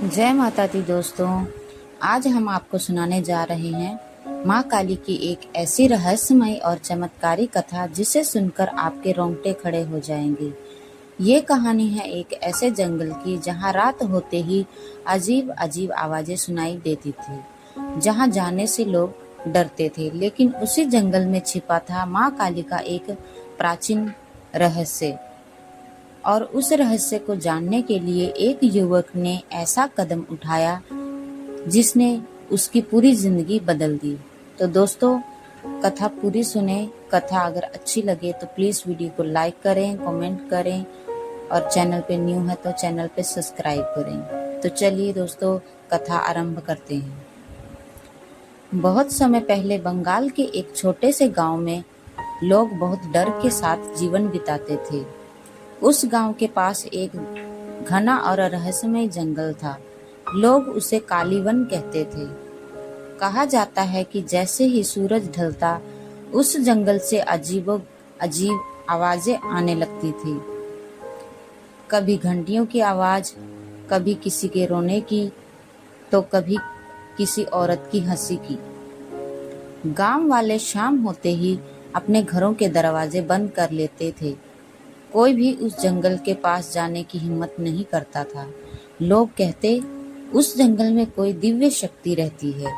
जय माता दी दोस्तों। आज हम आपको सुनाने जा रहे हैं माँ काली की एक ऐसी रहस्यमय और चमत्कारी कथा जिसे सुनकर आपके रोंगटे खड़े हो जाएंगे। ये कहानी है एक ऐसे जंगल की जहाँ रात होते ही अजीब अजीब आवाजें सुनाई देती थी, जहाँ जाने से लोग डरते थे। लेकिन उसी जंगल में छिपा था माँ काली का एक प्राचीन रहस्य। और उस रहस्य को जानने के लिए एक युवक ने ऐसा कदम उठाया जिसने उसकी पूरी जिंदगी बदल दी। तो दोस्तों, कथा पूरी सुने। कथा अगर अच्छी लगे तो प्लीज वीडियो को लाइक करें, कमेंट करें और चैनल पे न्यू है तो चैनल पे सब्सक्राइब करें। तो चलिए दोस्तों, कथा आरंभ करते हैं। बहुत समय पहले बंगाल के एक छोटे से गांव में लोग बहुत डर के साथ जीवन बिताते थे। उस गांव के पास एक घना और रहस्यमय जंगल था। लोग उसे कालीवन कहते थे। कहा जाता है कि जैसे ही सूरज ढलता उस जंगल से अजीबो अजीब आवाजें आने लगती थी। कभी घंटियों की आवाज, कभी किसी के रोने की, तो कभी किसी औरत की हंसी की। गांव वाले शाम होते ही अपने घरों के दरवाजे बंद कर लेते थे। कोई भी उस जंगल के पास जाने की हिम्मत नहीं करता था। लोग कहते उस जंगल में कोई दिव्य शक्ति रहती है।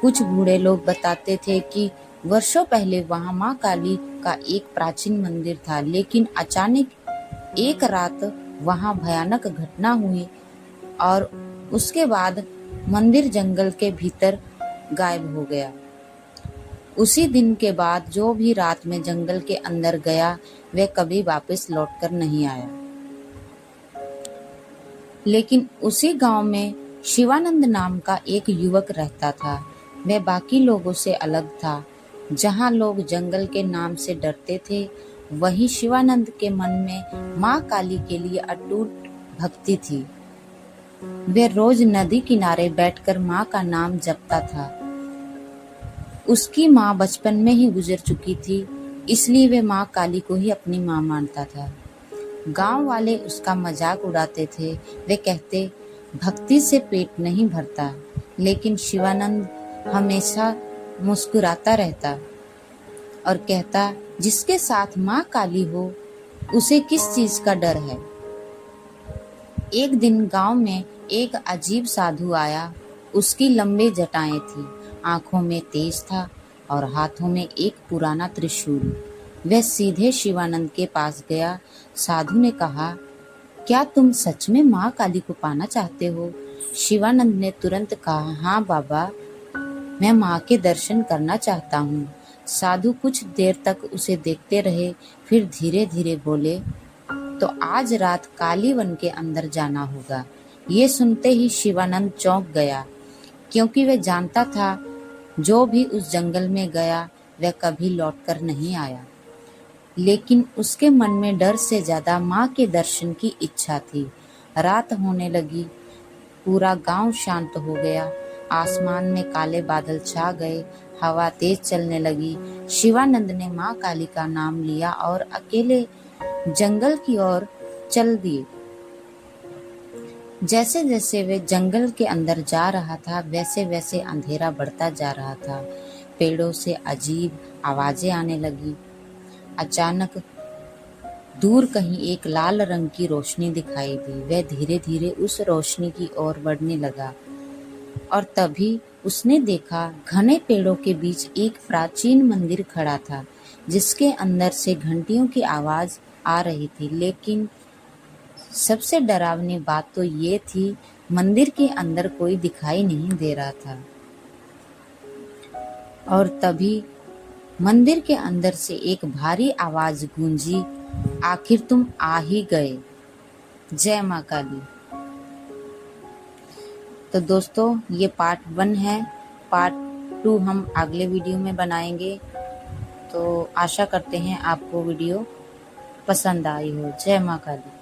कुछ बूढ़े लोग बताते थे कि वर्षों पहले वहां माँ काली का एक प्राचीन मंदिर था, लेकिन अचानक एक रात वहां भयानक घटना हुई और उसके बाद मंदिर जंगल के भीतर गायब हो गया। उसी दिन के बाद जो भी रात में जंगल के अंदर गया वह कभी वापस लौटकर नहीं आया। लेकिन उसी गांव में शिवानंद नाम का एक युवक रहता था। वह बाकी लोगों से अलग था। जहां लोग जंगल के नाम से डरते थे, वहीं शिवानंद के मन में माँ काली के लिए अटूट भक्ति थी। वह रोज नदी किनारे बैठकर माँ का नाम जपता था। उसकी माँ बचपन में ही गुजर चुकी थी, इसलिए वे माँ काली को ही अपनी माँ मानता था। गांव वाले उसका मजाक उड़ाते थे। वे कहते भक्ति से पेट नहीं भरता, लेकिन शिवानंद हमेशा मुस्कुराता रहता और कहता जिसके साथ माँ काली हो उसे किस चीज का डर है। एक दिन गांव में एक अजीब साधु आया। उसकी लंबी जटाएं थी, आंखों में तेज था और हाथों में एक पुराना त्रिशूल। वह सीधे शिवानंद के पास गया। साधु ने कहा, क्या तुम सच में माँ काली को पाना चाहते हो? शिवानंद ने तुरंत कहा, हाँ बाबा, मैं माँ के दर्शन करना चाहता हूँ। साधु कुछ देर तक उसे देखते रहे, फिर धीरे धीरे बोले, तो आज रात कालीवन के अंदर जाना होगा। ये सुनते ही शिवानंद चौंक गया, क्योंकि वह जानता था जो भी उस जंगल में गया वह कभी लौटकर नहीं आया। लेकिन उसके मन में डर से ज्यादा माँ के दर्शन की इच्छा थी। रात होने लगी, पूरा गांव शांत हो गया। आसमान में काले बादल छा गए, हवा तेज चलने लगी। शिवानंद ने माँ काली का नाम लिया और अकेले जंगल की ओर चल दिए। जैसे जैसे वे जंगल के अंदर जा रहा था, वैसे वैसे अंधेरा बढ़ता जा रहा था। पेड़ों से अजीब आवाजें आने लगी। अचानक दूर कहीं एक लाल रंग की रोशनी दिखाई दी। वह धीरे धीरे उस रोशनी की ओर बढ़ने लगा और तभी उसने देखा घने पेड़ों के बीच एक प्राचीन मंदिर खड़ा था, जिसके अंदर से घंटियों की आवाज आ रही थी। लेकिन सबसे डरावनी बात तो ये थी, मंदिर के अंदर कोई दिखाई नहीं दे रहा था। और तभी मंदिर के अंदर से एक भारी आवाज गूंजी, आखिर तुम आ ही गए। जय माँ काली। तो दोस्तों, ये पार्ट 1 है। पार्ट 2 हम अगले वीडियो में बनाएंगे। तो आशा करते हैं आपको वीडियो पसंद आई हो। जय माँ काली।